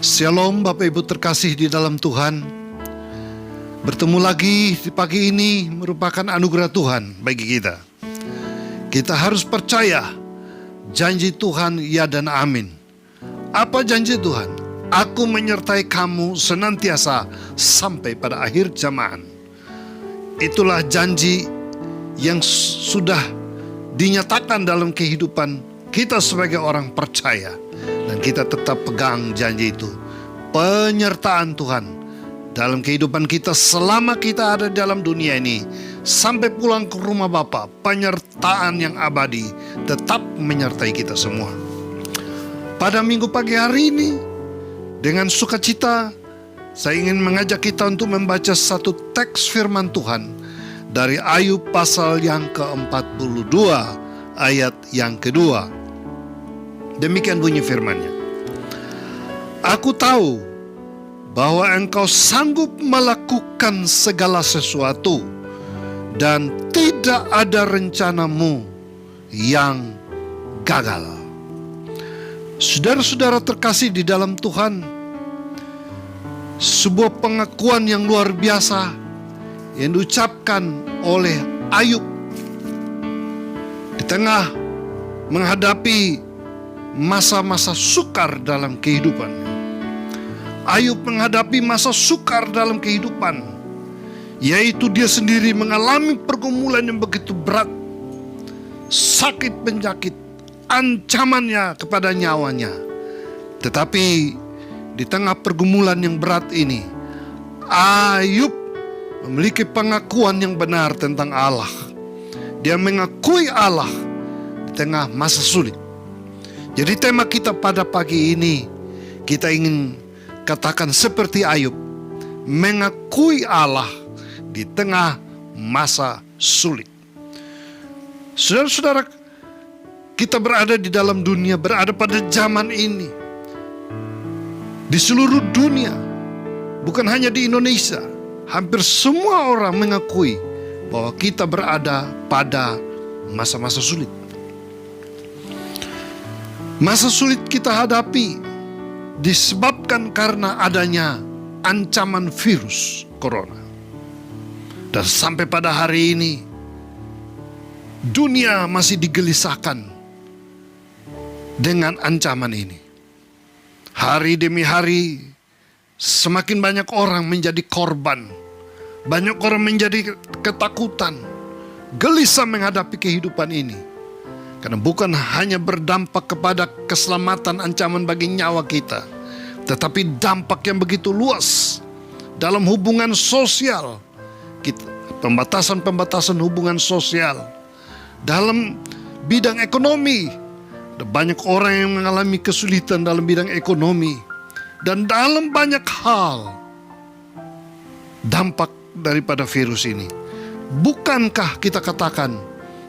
Shalom Bapak Ibu terkasih di dalam Tuhan. Bertemu lagi di pagi ini merupakan anugerah Tuhan bagi kita. Kita harus percaya janji Tuhan ya dan amin. Apa janji Tuhan? Aku menyertai kamu senantiasa sampai pada akhir zaman. Itulah janji yang sudah dinyatakan dalam kehidupan kita sebagai orang percaya. Dan kita tetap pegang janji itu. Penyertaan Tuhan dalam kehidupan kita selama kita ada dalam dunia ini. Sampai pulang ke rumah Bapa, penyertaan yang abadi tetap menyertai kita semua. Pada minggu pagi hari ini, dengan sukacita, saya ingin mengajak kita untuk membaca satu teks firman Tuhan dari Ayub pasal yang ke-42, ayat yang kedua. Demikian bunyi firman-Nya. Aku tahu bahwa engkau sanggup melakukan segala sesuatu dan tidak ada rencanamu yang gagal. Saudara-saudara terkasih di dalam Tuhan, sebuah pengakuan yang luar biasa yang diucapkan oleh Ayub di tengah menghadapi masa-masa sukar dalam kehidupan. Ayub menghadapi masa sukar dalam kehidupan, yaitu dia sendiri mengalami pergumulan yang begitu berat, sakit penyakit, ancamannya kepada nyawanya. Tetapi di tengah pergumulan yang berat ini, Ayub memiliki pengakuan yang benar tentang Allah. Dia mengakui Allah di tengah masa sulit. Jadi tema kita pada pagi ini, kita ingin katakan seperti Ayub, mengakui Allah di tengah masa sulit. Saudara-saudara, kita berada di dalam dunia, berada pada zaman ini. Di seluruh dunia, bukan hanya di Indonesia, hampir semua orang mengakui bahwa kita berada pada masa-masa sulit. Masa sulit kita hadapi disebabkan karena adanya ancaman virus corona. Dan sampai pada hari ini, dunia masih digelisahkan dengan ancaman ini. Hari demi hari, semakin banyak orang menjadi korban. Banyak orang menjadi ketakutan, gelisah menghadapi kehidupan ini. Karena bukan hanya berdampak kepada keselamatan ancaman bagi nyawa kita, tetapi dampak yang begitu luas dalam hubungan sosial kita, pembatasan hubungan sosial, dalam bidang ekonomi. Ada banyak orang yang mengalami kesulitan dalam bidang ekonomi, dan dalam banyak hal dampak daripada virus ini. Bukankah kita katakan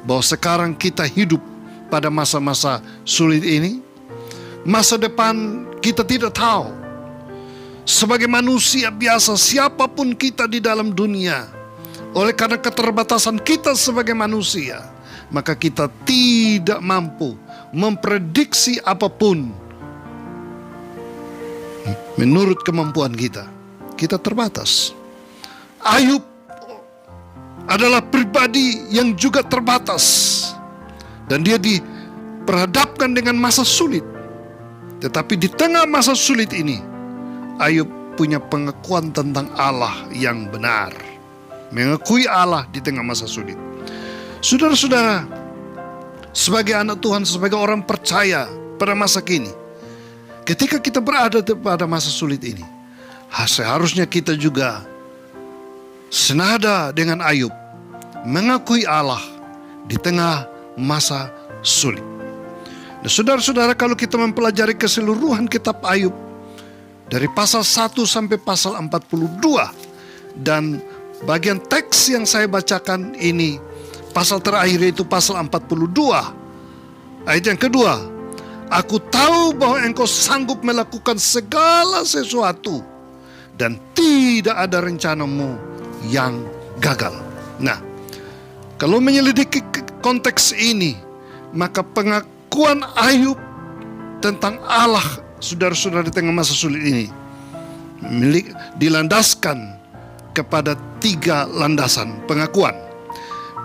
bahwa sekarang kita hidup pada masa-masa sulit ini? Masa depan kita tidak tahu. Sebagai manusia biasa, siapapun kita di dalam dunia, oleh karena keterbatasan kita sebagai manusia, maka kita tidak mampu memprediksi apapun. Menurut kemampuan kita, kita terbatas. Ayub adalah pribadi yang juga terbatas. Dan dia diperhadapkan dengan masa sulit. Tetapi di tengah masa sulit ini, Ayub punya pengakuan tentang Allah yang benar. Mengakui Allah di tengah masa sulit. Saudara-saudara, sebagai anak Tuhan, sebagai orang percaya pada masa kini, ketika kita berada pada masa sulit ini, seharusnya kita juga senada dengan Ayub, mengakui Allah di tengah masa sulit. Nah, saudara-saudara, kalau kita mempelajari keseluruhan kitab Ayub dari pasal 1 sampai pasal 42, dan bagian teks yang saya bacakan ini, pasal terakhir yaitu pasal 42, ayat yang kedua. Aku tahu bahwa engkau sanggup melakukan segala sesuatu dan tidak ada rencanamu yang gagal. Nah, kalau menyelidiki konteks ini, maka pengakuan Ayub tentang Allah saudara-saudara di tengah masa sulit ini dilandaskan kepada 3 landasan pengakuan.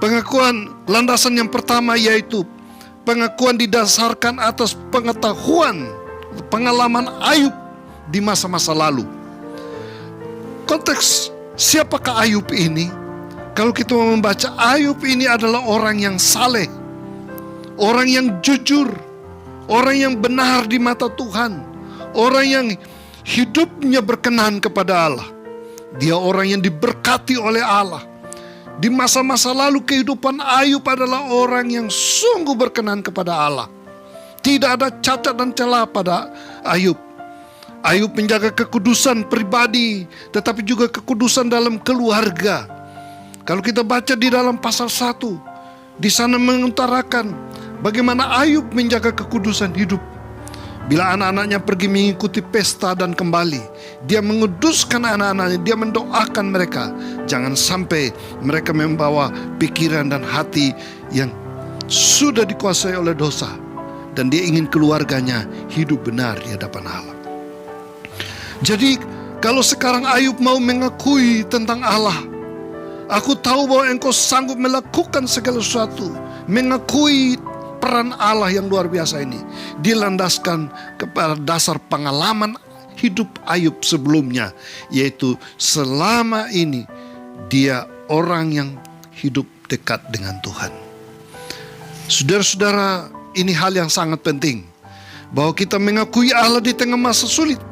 Pengakuan landasan yang pertama yaitu pengakuan didasarkan atas pengetahuan, pengalaman Ayub di masa-masa lalu. Konteks siapakah Ayub ini? Kalau kita membaca, Ayub ini adalah orang yang saleh, orang yang jujur, orang yang benar di mata Tuhan, orang yang hidupnya berkenan kepada Allah. Dia orang yang diberkati oleh Allah. Di masa-masa lalu kehidupan Ayub adalah orang yang sungguh berkenan kepada Allah. Tidak ada cacat dan celah pada Ayub. Ayub menjaga kekudusan pribadi, tetapi juga kekudusan dalam keluarga. Kalau kita baca di dalam pasal 1, di sana mengutarakan bagaimana Ayub menjaga kekudusan hidup. Bila anak-anaknya pergi mengikuti pesta dan kembali, dia menguduskan anak-anaknya, dia mendoakan mereka. Jangan sampai mereka membawa pikiran dan hati yang sudah dikuasai oleh dosa. Dan dia ingin keluarganya hidup benar di hadapan Allah. Jadi kalau sekarang Ayub mau mengakui tentang Allah, aku tahu bahwa engkau sanggup melakukan segala sesuatu, mengakui peran Allah yang luar biasa ini dilandaskan kepada dasar pengalaman hidup Ayub sebelumnya, yaitu selama ini dia orang yang hidup dekat dengan Tuhan. Saudara-saudara, ini hal yang sangat penting, bahwa kita mengakui Allah di tengah masa sulit,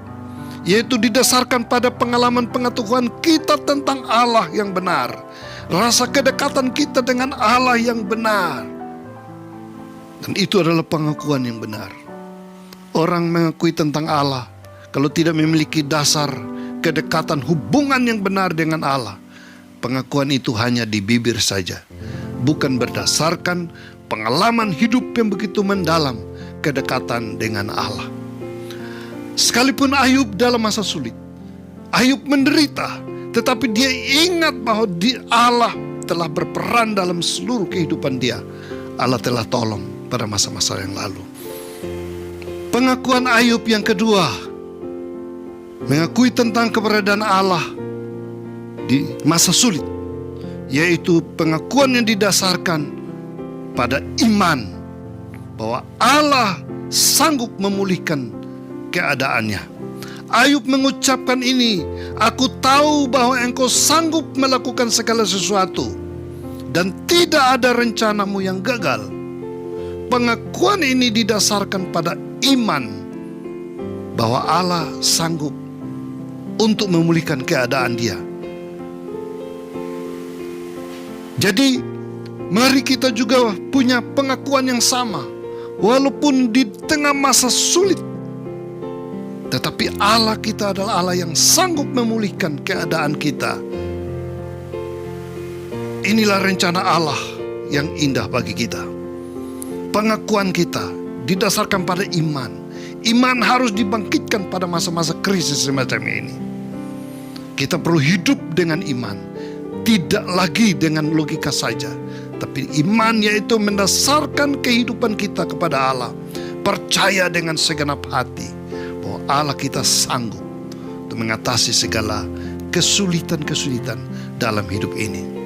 yaitu didasarkan pada pengalaman pengetahuan kita tentang Allah yang benar, rasa kedekatan kita dengan Allah yang benar. Dan itu adalah pengakuan yang benar. Orang mengakui tentang Allah, kalau tidak memiliki dasar kedekatan hubungan yang benar dengan Allah, pengakuan itu hanya di bibir saja, bukan berdasarkan pengalaman hidup yang begitu mendalam kedekatan dengan Allah. Sekalipun Ayub dalam masa sulit, Ayub menderita, tetapi dia ingat bahwa Allah telah berperan dalam seluruh kehidupan dia. Allah telah tolong pada masa-masa yang lalu. Pengakuan Ayub yang kedua, mengakui tentang keberadaan Allah di masa sulit, yaitu pengakuan yang didasarkan pada iman bahwa Allah sanggup memulihkan keadaannya. Ayub mengucapkan ini, aku tahu bahwa engkau sanggup melakukan segala sesuatu dan tidak ada rencanamu yang gagal. Pengakuan ini didasarkan pada iman bahwa Allah sanggup untuk memulihkan keadaan dia. Jadi mari kita juga punya pengakuan yang sama, walaupun di tengah masa sulit, tetapi Allah kita adalah Allah yang sanggup memulihkan keadaan kita. Inilah rencana Allah yang indah bagi kita. Pengakuan kita didasarkan pada iman. Iman harus dibangkitkan pada masa-masa krisis semacam ini. Kita perlu hidup dengan iman, tidak lagi dengan logika saja, tapi iman yaitu mendasarkan kehidupan kita kepada Allah. Percaya dengan segenap hati bahwa Allah kita sanggup untuk mengatasi segala kesulitan-kesulitan dalam hidup ini.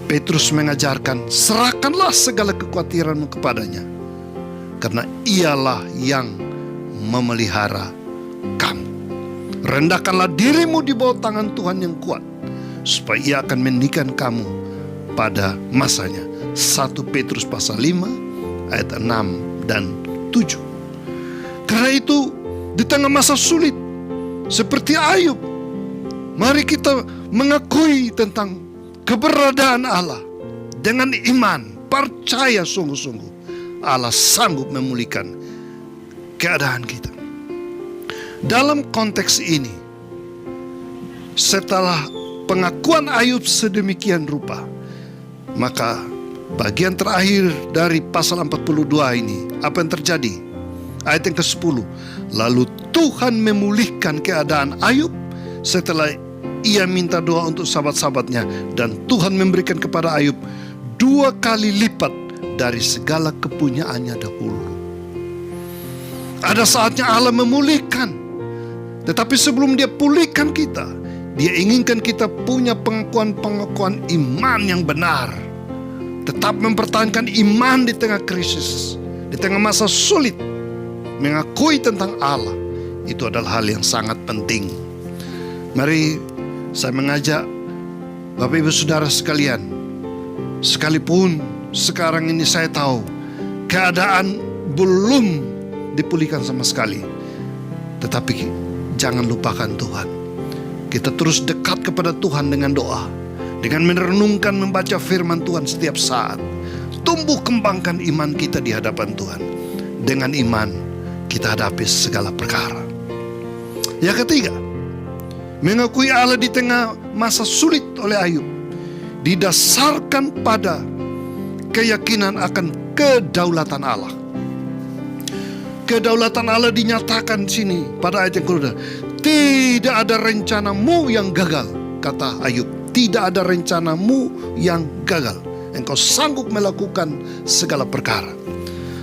Petrus mengajarkan, serahkanlah segala kekhawatiranmu kepadanya, karena ialah yang memelihara kamu. Rendahkanlah dirimu di bawah tangan Tuhan yang kuat, supaya ia akan meninggikan kamu pada masanya. 1 Petrus pasal 5 ayat 6 dan 7. Karena itu di tengah masa sulit seperti Ayub, mari kita mengakui tentang keberadaan Allah dengan iman, percaya sungguh-sungguh Allah sanggup memulihkan keadaan kita. Dalam konteks ini, setelah pengakuan Ayub sedemikian rupa, maka bagian terakhir dari pasal 42 ini, apa yang terjadi? Ayat yang ke-10, lalu Tuhan memulihkan keadaan Ayub setelah ia minta doa untuk sahabat-sahabatnya, dan Tuhan memberikan kepada Ayub 2 kali lipat dari segala kepunyaannya dahulu. Ada saatnya Allah memulihkan. Tetapi sebelum dia pulihkan kita, dia inginkan kita punya pengakuan-pengakuan iman yang benar. Tetap mempertahankan iman di tengah krisis, di tengah masa sulit. Mengakui tentang Allah, itu adalah hal yang sangat penting. Mari saya mengajak Bapak Ibu Saudara sekalian, sekalipun sekarang ini saya tahu keadaan belum dipulihkan sama sekali, tetapi jangan lupakan Tuhan. Kita terus dekat kepada Tuhan dengan doa, dengan merenungkan membaca firman Tuhan setiap saat. Tumbuh kembangkan iman kita di hadapan Tuhan. Dengan iman kita hadapi segala perkara. Yang ketiga, mengakui Allah di tengah masa sulit oleh Ayub didasarkan pada keyakinan akan kedaulatan Allah. Kedaulatan Allah dinyatakan di sini pada ayat yang kedua. Tidak ada rencanamu yang gagal, kata Ayub. Tidak ada rencanamu yang gagal. Engkau sanggup melakukan segala perkara.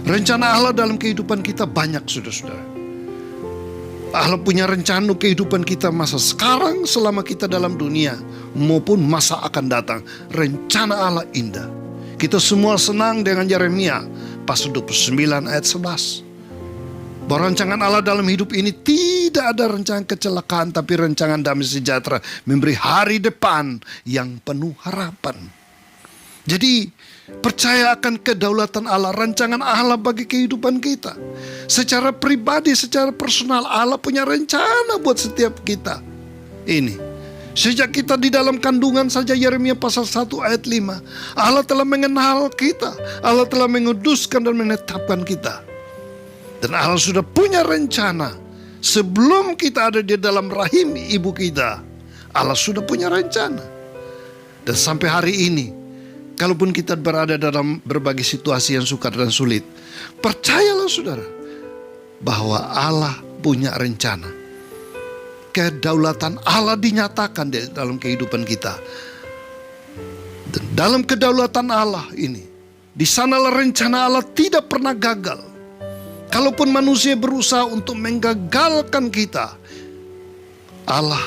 Rencana Allah dalam kehidupan kita banyak, saudara-saudara. Allah punya rencana kehidupan kita masa sekarang selama kita dalam dunia maupun masa akan datang. Rencana Allah indah. Kita semua senang dengan Yeremia pasal 29 ayat 11. Bahwa rancangan Allah dalam hidup ini tidak ada rancangan kecelakaan, tapi rancangan damai sejahtera, memberi hari depan yang penuh harapan. Jadi percaya akan kedaulatan Allah, rancangan Allah bagi kehidupan kita. Secara pribadi, secara personal, Allah punya rencana buat setiap kita. Ini sejak kita di dalam kandungan saja, Yeremia pasal 1 ayat 5. Allah telah mengenal kita, Allah telah menguduskan dan menetapkan kita. Dan Allah sudah punya rencana. Sebelum kita ada di dalam rahim ibu kita, Allah sudah punya rencana. Dan sampai hari ini, kalaupun kita berada dalam berbagai situasi yang sukar dan sulit, percayalah saudara, bahwa Allah punya rencana. Kedaulatan Allah dinyatakan di dalam kehidupan kita. Dan dalam kedaulatan Allah ini, di sanalah rencana Allah tidak pernah gagal. Kalaupun manusia berusaha untuk menggagalkan kita, Allah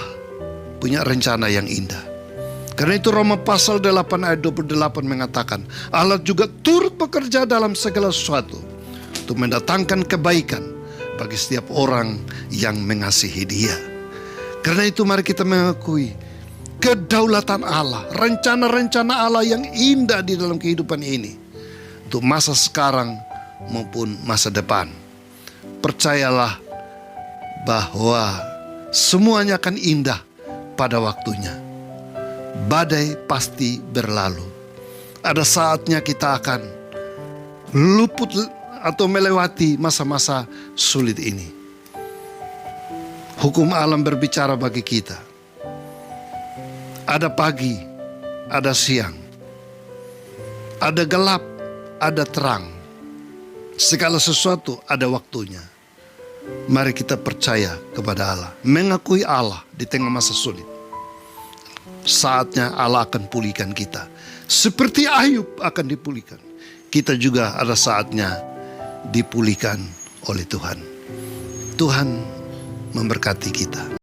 punya rencana yang indah. Karena itu Roma pasal 8 ayat 28 mengatakan, Allah juga turut bekerja dalam segala sesuatu untuk mendatangkan kebaikan bagi setiap orang yang mengasihi Dia. Karena itu mari kita mengakui kedaulatan Allah, rencana-rencana Allah yang indah di dalam kehidupan ini, untuk masa sekarang maupun masa depan. Percayalah bahwa semuanya akan indah pada waktunya. Badai pasti berlalu. Ada saatnya kita akan luput atau melewati masa-masa sulit ini. Hukum alam berbicara bagi kita. Ada pagi, ada siang, ada gelap, ada terang. Segala sesuatu ada waktunya. Mari kita percaya kepada Allah, mengakui Allah di tengah masa sulit. Saatnya Allah akan pulihkan kita. Seperti Ayub akan dipulihkan, kita juga ada saatnya dipulihkan oleh Tuhan. Tuhan memberkati kita.